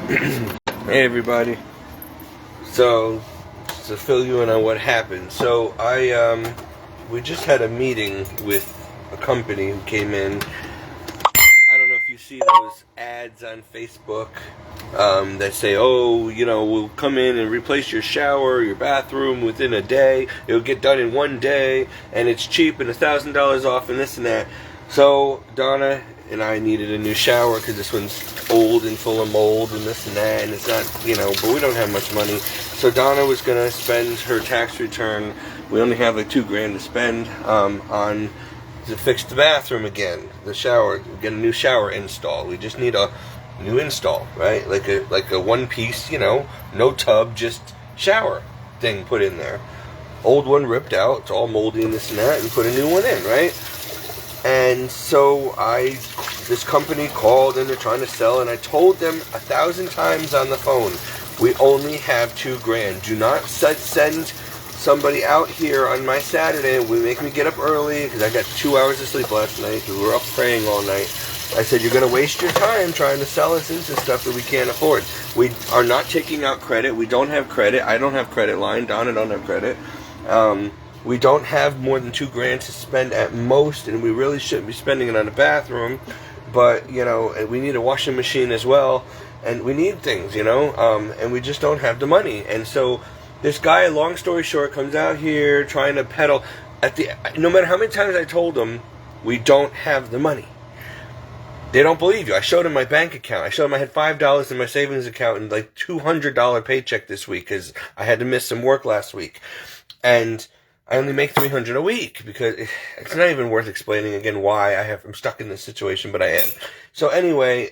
Hey everybody. So, to fill you in on what happened. So we just had a meeting with a company who came in. I don't know if you see those ads on Facebook that say, oh, we'll come in and replace your shower, your bathroom within a day. It'll get done in one day, and it's cheap and $1,000 off and this and that. So Donna and I needed a new shower because this one's old and full of mold and this and that, and it's not, but we don't have much money. So Donna was going to spend her tax return. We only have like $2,000 to spend on to fix the bathroom again, the shower, get a new shower install. We just need a new install, right? Like a one piece, no tub, just shower thing put in there. Old one ripped out, it's all moldy and this and that, and put a new one in, right? And so this company called and they're trying to sell, and I told them 1,000 times on the phone, we only have $2,000. Do not send somebody out here on my Saturday. We make me get up early because I got 2 hours of sleep last night because we were up praying all night. I said, you're going to waste your time trying to sell us into stuff that we can't afford. We are not taking out credit. We don't have credit. I don't have credit line. Donna don't have credit. We don't have more than $2,000 to spend at most, and we really shouldn't be spending it on a bathroom. But, we need a washing machine as well, and we need things, and we just don't have the money. And so this guy, long story short, comes out here trying to peddle. No matter how many times I told him, we don't have the money. They don't believe you. I showed him my bank account. I showed him I had $5 in my savings account and like $200 paycheck this week because I had to miss some work last week. And I only make $300 a week because it's not even worth explaining again why I'm stuck in this situation, but I am. So anyway,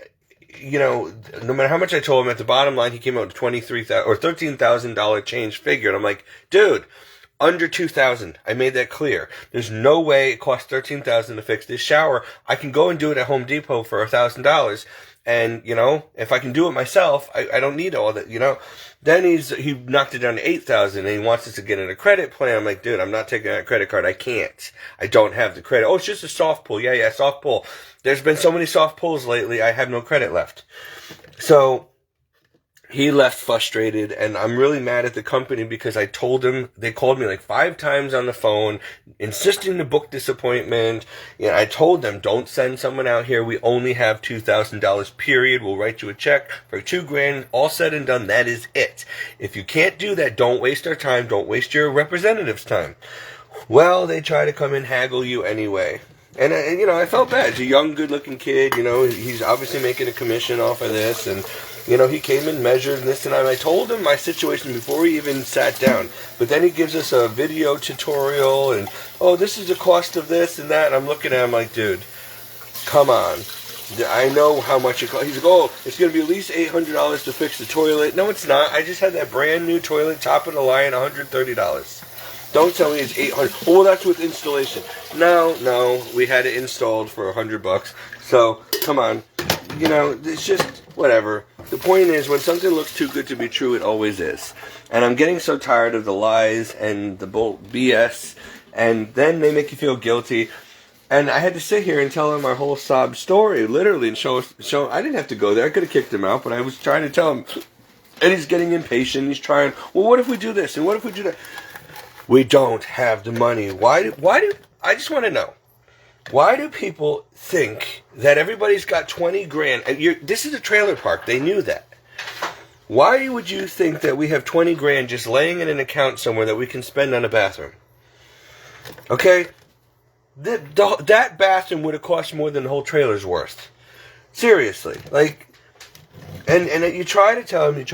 no matter how much I told him, at the bottom line, he came out with $23,000 or $13,000 change figure. And I'm like, dude, under $2,000. I made that clear. There's no way it costs $13,000 to fix this shower. I can go and do it at Home Depot for $1,000. And, if I can do it myself, I don't need all that, Then he knocked it down to $8,000 and he wants us to get in a credit plan. I'm like, dude, I'm not taking out a credit card. I can't. I don't have the credit. Oh, it's just a soft pull. Yeah, soft pull. There's been so many soft pulls lately, I have no credit left. So he left frustrated, and I'm really mad at the company because I told him, they called me like 5 times on the phone, insisting to book this appointment. I told them, don't send someone out here. We only have $2,000, period. We'll write you a check for $2,000. All said and done, that is it. If you can't do that, don't waste our time. Don't waste your representative's time. Well, they try to come and haggle you anyway. And I felt bad. He's a young, good-looking kid. He's obviously making a commission off of this, and he came and measured and this and that. And I told him my situation before we even sat down. But then he gives us a video tutorial and, oh, this is the cost of this and that. And I'm looking at him like, dude, come on. I know how much it costs. He's like, oh, it's going to be at least $800 to fix the toilet. No, it's not. I just had that brand new toilet, top of the line, $130. Don't tell me it's $800. Well, that's with installation. No, we had it installed for $100. So, come on. It's just whatever. The point is, when something looks too good to be true, it always is. And I'm getting so tired of the lies and the BS, and then they make you feel guilty. And I had to sit here and tell him our whole sob story, literally, and show. I didn't have to go there. I could have kicked him out, but I was trying to tell him. And he's getting impatient. He's trying, well, what if we do this? And what if we do that? We don't have the money. Why do I just want to know, why do people think that everybody's got $20,000? This is a trailer park. They knew that. Why would you think that we have $20,000 just laying in an account somewhere that we can spend on a bathroom? Okay? That bathroom would have cost more than the whole trailer's worth. Seriously. And you try to tell him,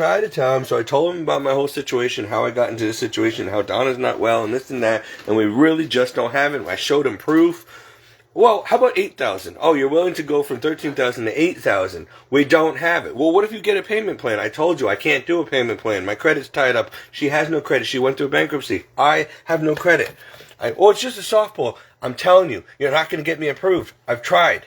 so I told him about my whole situation, how I got into this situation, how Donna's not well, and this and that, and we really just don't have it. I showed him proof. Well, how about $8,000? Oh, you're willing to go from $13,000 to $8,000. We don't have it. Well, what if you get a payment plan? I told you I can't do a payment plan. My credit's tied up. She has no credit. She went through bankruptcy. I have no credit. It's just a soft pull. I'm telling you, you're not going to get me approved. I've tried.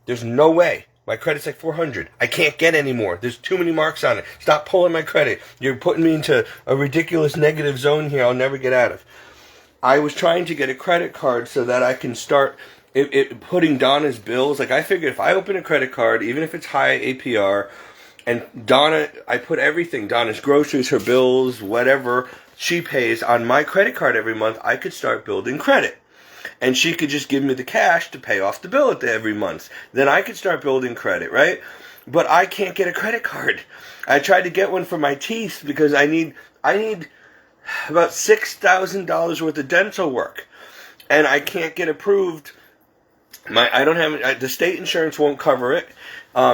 There's no way. My credit's like 400. I can't get any more. There's too many marks on it. Stop pulling my credit. You're putting me into a ridiculous negative zone here I'll never get out of. I was trying to get a credit card so that I can start putting Donna's bills. I figured if I open a credit card, even if it's high APR, And Donna, I put everything, Donna's groceries, her bills, whatever she pays on my credit card every month. I could start building credit. And she could just give me the cash to pay off the bill at the every month. Then I could start building credit, right? But I can't get a credit card. I tried to get one for my teeth because I need about $6,000 worth of dental work. And I can't get approved. The state insurance won't cover it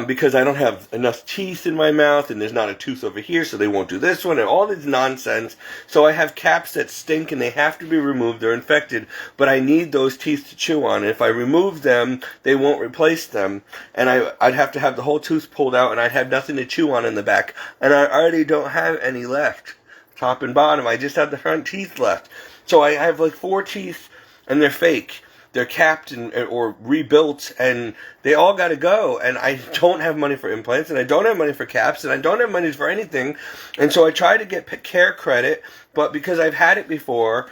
because I don't have enough teeth in my mouth, and there's not a tooth over here, so they won't do this one, and all this nonsense. So I have caps that stink, and they have to be removed. They're infected, but I need those teeth to chew on. And if I remove them, they won't replace them, and I'd have to have the whole tooth pulled out, and I'd have nothing to chew on in the back. And I already don't have any left, top and bottom. I just have the front teeth left. So I have like 4 teeth, and they're fake. They're capped or rebuilt, and they all got to go. And I don't have money for implants, and I don't have money for caps, and I don't have money for anything. And so I tried to get care credit, but because I've had it before,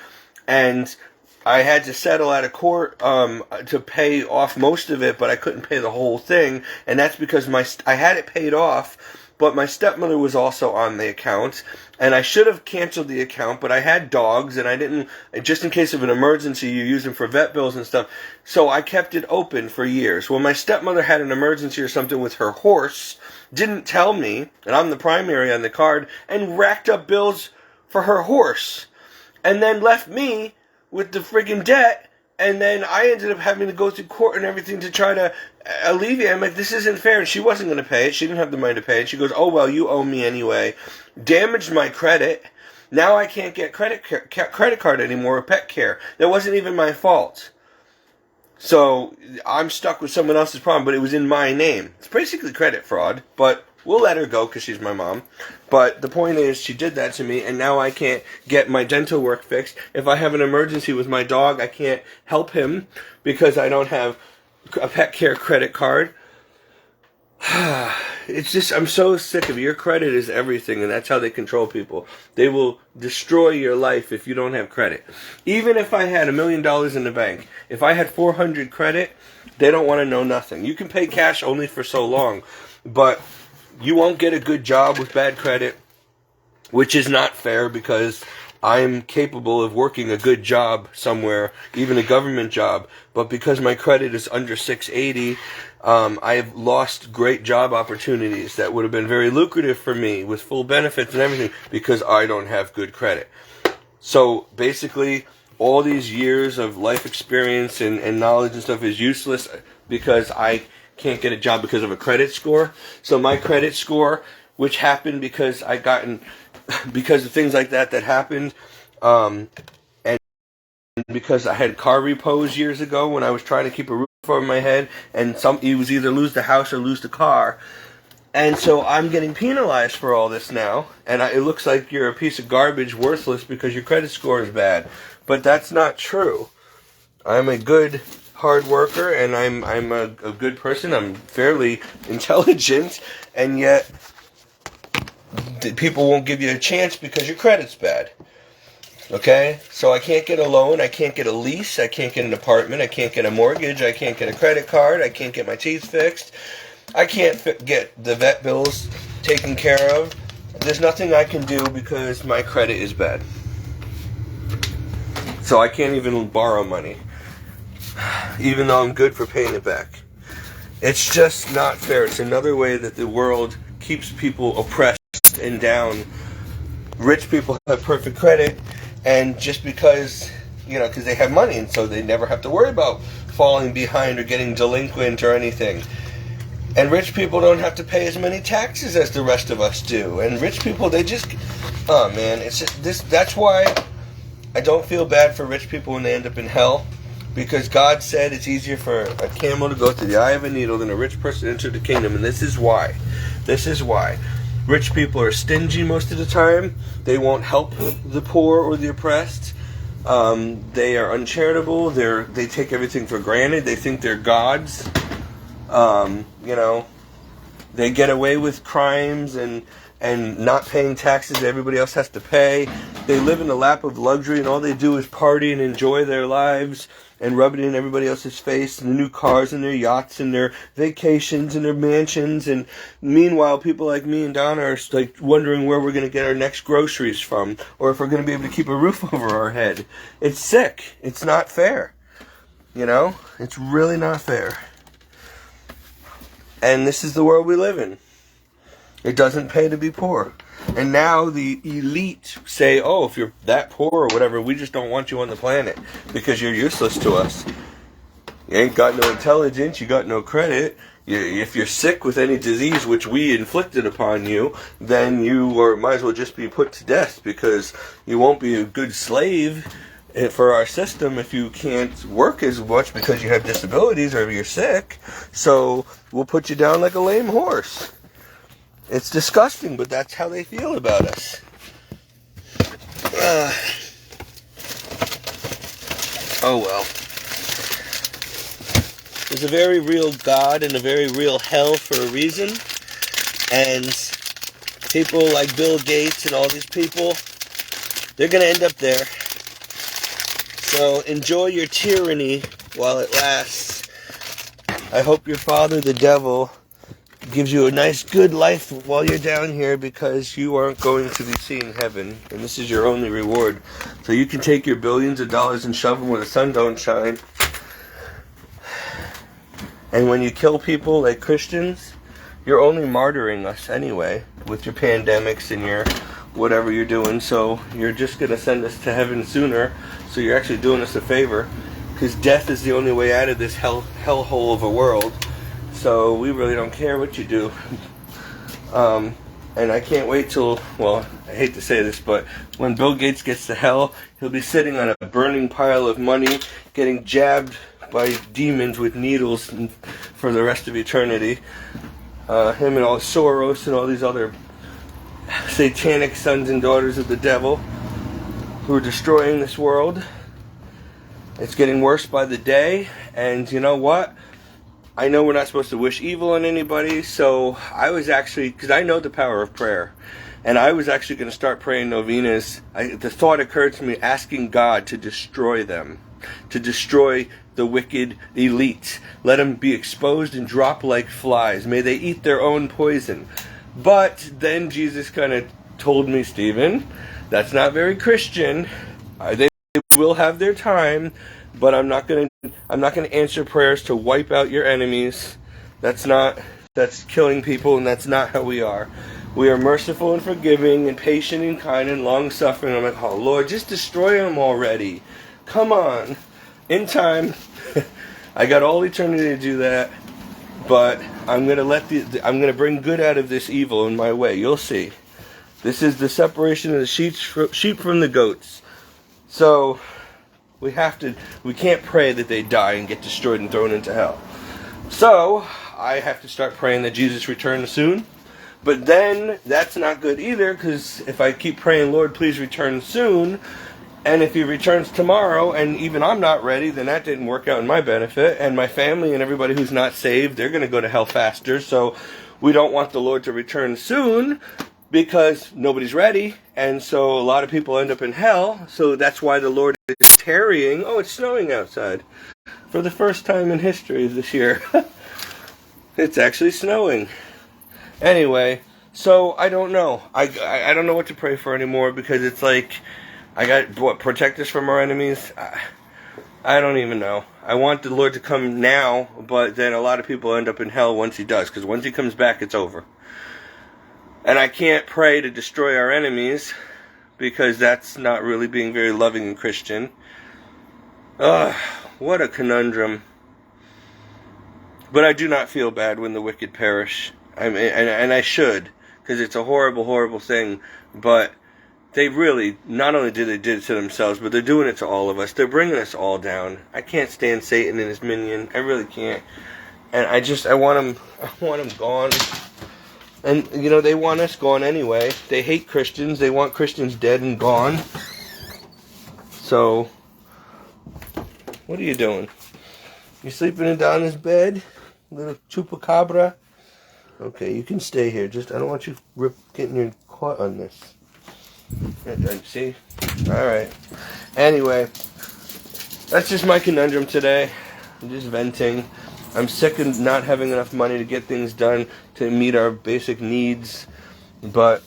and I had to settle out of court to pay off most of it, but I couldn't pay the whole thing. And that's because I had it paid off, but my stepmother was also on the account, and I should have canceled the account, but I had dogs, and I didn't, just in case of an emergency, you use them for vet bills and stuff, so I kept it open for years. Well, my stepmother had an emergency or something with her horse, didn't tell me, and I'm the primary on the card, and racked up bills for her horse, and then left me with the friggin' debt. And then I ended up having to go through court and everything to try to alleviate. I'm like, this isn't fair. And she wasn't going to pay it. She didn't have the money to pay it. She goes, oh, well, you owe me anyway. Damaged my credit. Now I can't get credit card anymore or pet care. That wasn't even my fault. So I'm stuck with someone else's problem, but it was in my name. It's basically credit fraud, but we'll let her go because she's my mom. But the point is, she did that to me, and now I can't get my dental work fixed. If I have an emergency with my dog, I can't help him because I don't have a pet care credit card. It's just, I'm so sick of it. Your credit is everything, and that's how they control people. They will destroy your life if you don't have credit. Even if I had $1 million in the bank, if I had 400 credit, they don't want to know nothing. You can pay cash only for so long, but you won't get a good job with bad credit, which is not fair because I'm capable of working a good job somewhere, even a government job. But because my credit is under 680, I've lost great job opportunities that would have been very lucrative for me with full benefits and everything because I don't have good credit. So basically, all these years of life experience and knowledge and stuff is useless because I can't get a job because of a credit score. So my credit score, which happened because because of things like that happened, and because I had car repos years ago when I was trying to keep a roof over my head, and it was either lose the house or lose the car, and so I'm getting penalized for all this now, and it looks like you're a piece of garbage, worthless because your credit score is bad, but that's not true. I'm a good hard worker, and I'm a good person. I'm fairly intelligent, and yet people won't give you a chance because your credit's bad. Okay? So I can't get a loan, I can't get a lease, I can't get an apartment, I can't get a mortgage, I can't get a credit card, I can't get my teeth fixed, I can't get the vet bills taken care of. There's nothing I can do because my credit is bad. So I can't even borrow money, even though I'm good for paying it back. It's just not fair. It's another way that the world keeps people oppressed and down. Rich people have perfect credit, and just because they have money, and so they never have to worry about falling behind or getting delinquent or anything. And rich people don't have to pay as many taxes as the rest of us do. And rich people, it's just this. That's why I don't feel bad for rich people when they end up in hell. Because God said it's easier for a camel to go through the eye of a needle than a rich person to enter the kingdom. And this is why. This is why. Rich people are stingy most of the time. They won't help the poor or the oppressed. They are uncharitable. They take everything for granted. They think they're gods. They get away with crimes and not paying taxes everybody else has to pay. They live in the lap of luxury, and all they do is party and enjoy their lives. and rub it in everybody else's face, and the new cars and their yachts and their vacations and their mansions. And meanwhile, people like me and Donna are like wondering where we're going to get our next groceries from, or if we're going to be able to keep a roof over our head. It's sick. It's not fair. You know? It's really not fair. And this is the world we live in. It doesn't pay to be poor. And now the elite say, oh, if you're that poor or whatever, we just don't want you on the planet because you're useless to us. You ain't got no intelligence, you got no credit. If you're sick with any disease which we inflicted upon you, then you might as well just be put to death, because you won't be a good slave for our system if you can't work as much because you have disabilities or you're sick. So we'll put you down like a lame horse. It's disgusting, but that's how they feel about us. Oh well. There's a very real God and a very real hell for a reason. And people like Bill Gates and all these people, they're going to end up there. So enjoy your tyranny while it lasts. I hope your father, the devil, gives you a nice good life while you're down here, because you aren't going to be seeing heaven, and this is your only reward. So you can take your billions of dollars and shove them where the sun don't shine. And when you kill people like Christians, you're only martyring us anyway with your pandemics and your whatever you're doing. So you're just going to send us to heaven sooner. So you're actually doing us a favor, because death is the only way out of this hellhole of a world. So we really don't care what you do. And I can't wait till, well, I hate to say this, but when Bill Gates gets to hell, he'll be sitting on a burning pile of money, getting jabbed by demons with needles for the rest of eternity. Him and all Soros and all these other satanic sons and daughters of the devil who are destroying this world. It's getting worse by the day, and you know what? I know we're not supposed to wish evil on anybody, so I was actually, because I know the power of prayer, and I was actually going to start praying novenas. The thought occurred to me, asking God to destroy them, to destroy the wicked elite. Let them be exposed and drop like flies. May they eat their own poison. But then Jesus kind of told me, Stephen, that's not very Christian. They will have their time, but I'm not going to answer prayers to wipe out your enemies. That's killing people, and that's not how we are. We are merciful and forgiving and patient and kind and long-suffering. I'm like, oh Lord, just destroy them already. Come on. In time. I got all eternity to do that, but I'm going to bring good out of this evil in my way. You'll see. This is the separation of the sheep from the goats. So we can't pray that they die and get destroyed and thrown into hell. So I have to start praying that Jesus returns soon. But then that's not good either, because if I keep praying, Lord, please return soon, and if he returns tomorrow and even I'm not ready, then that didn't work out in my benefit. And my family and everybody who's not saved, they're going to go to hell faster. So we don't want the Lord to return soon, because nobody's ready, and so a lot of people end up in hell. So that's why the Lord is tarrying. Oh, it's snowing outside for the first time in history this year. It's actually snowing. Anyway, so I don't know. I don't know what to pray for anymore, because it's like, I got, protect us from our enemies? I don't even know. I want the Lord to come now, but then a lot of people end up in hell once he does, because once he comes back, it's over. And I can't pray to destroy our enemies, because that's not really being very loving and Christian. Ugh, what a conundrum. But I do not feel bad when the wicked perish. I mean, and I should, because it's a horrible, horrible thing. But they really, not only did it to themselves, but they're doing it to all of us. They're bringing us all down. I can't stand Satan and his minion. I really can't. And I want him gone. And, you know, they want us gone anyway. They hate Christians. They want Christians dead and gone. So, what are you doing? You sleeping in Donna's bed? Little chupacabra? Okay, you can stay here. Just, I don't want you getting your caught on this. See? Alright. Anyway, that's just my conundrum today. I'm just venting. I'm sick of not having enough money to get things done to meet our basic needs. But,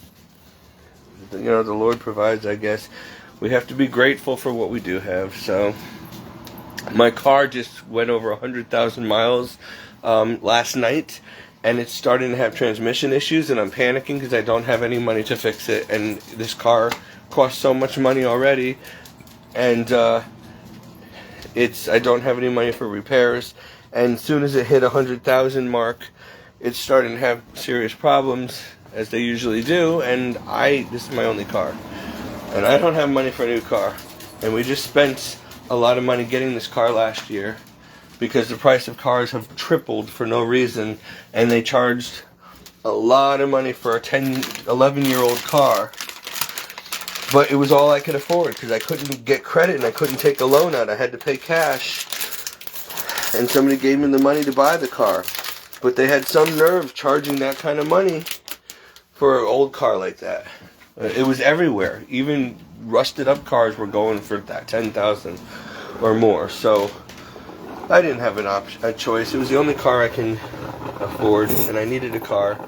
the Lord provides, I guess. We have to be grateful for what we do have. So, my car just went over 100,000 miles last night. And it's starting to have transmission issues. And I'm panicking because I don't have any money to fix it. And this car costs so much money already. And, I don't have any money for repairs, and as soon as it hit 100,000 mark, it's starting to have serious problems, as they usually do. And this is my only car, and I don't have money for a new car. And we just spent a lot of money getting this car last year, because the price of cars have tripled for no reason, and they charged a lot of money for a 11-year-old car. But it was all I could afford, because I couldn't get credit and I couldn't take a loan out. I had to pay cash. And somebody gave me the money to buy the car. But they had some nerve charging that kind of money for an old car like that. It was everywhere. Even rusted up cars were going for that $10,000 or more. So I didn't have a choice. It was the only car I can afford, and I needed a car.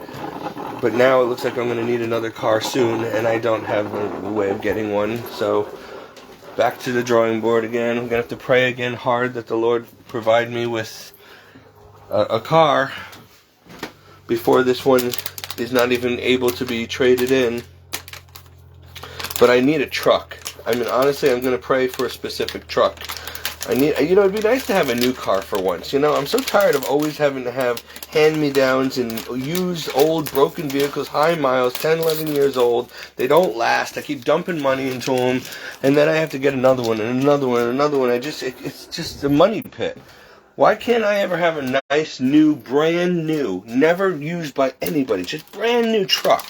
But now it looks like I'm going to need another car soon, and I don't have a way of getting one. So back to the drawing board again. I'm going to have to pray again hard that the Lord provide me with a car before this one is not even able to be traded in. But I need a truck. I mean, honestly, I'm going to pray for a specific truck. It'd be nice to have a new car for once. I'm so tired of always having to have hand-me-downs and used, old, broken vehicles, high miles, 10, 11 years old. They don't last. I keep dumping money into them, and then I have to get another one, and another one, and another one. It's just a money pit. Why can't I ever have a nice, new, brand new, never used by anybody, just brand new truck?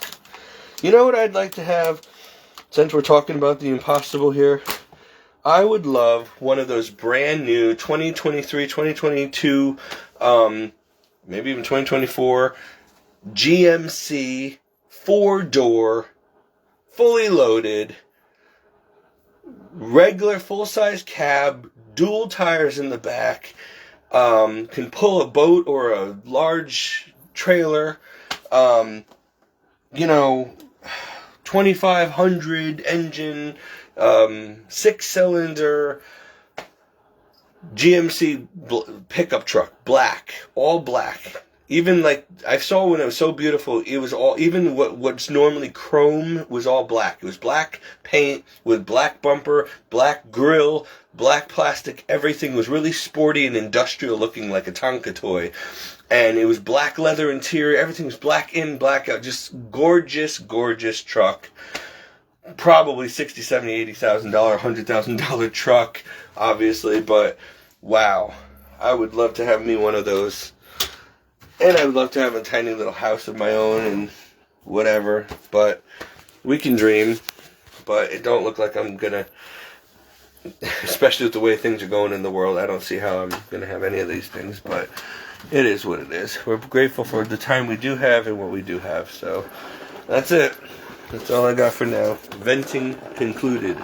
You know what I'd like to have, since we're talking about the impossible here? I would love one of those brand new 2023, 2022, maybe even 2024 GMC 4-door, fully loaded, regular full-size cab, dual tires in the back, can pull a boat or a large trailer, 2500 engine, 6-cylinder GMC pickup truck, all black. Even like I saw when it was so beautiful, it was all, even what's normally chrome was all black. It was black paint with black bumper, black grill, black plastic. Everything was really sporty and industrial looking, like a Tonka toy. And it was black leather interior. Everything was black in, black out. Just gorgeous, gorgeous truck. Probably $60,000, $70,000, $80,000, $100,000 truck, obviously, but wow, I would love to have me one of those, and I would love to have a tiny little house of my own and whatever, but we can dream, but it don't look like I'm gonna, especially with the way things are going in the world. I don't see how I'm gonna have any of these things, but it is what it is. We're grateful for the time we do have and what we do have, so that's it. That's all I got for now. Venting concluded.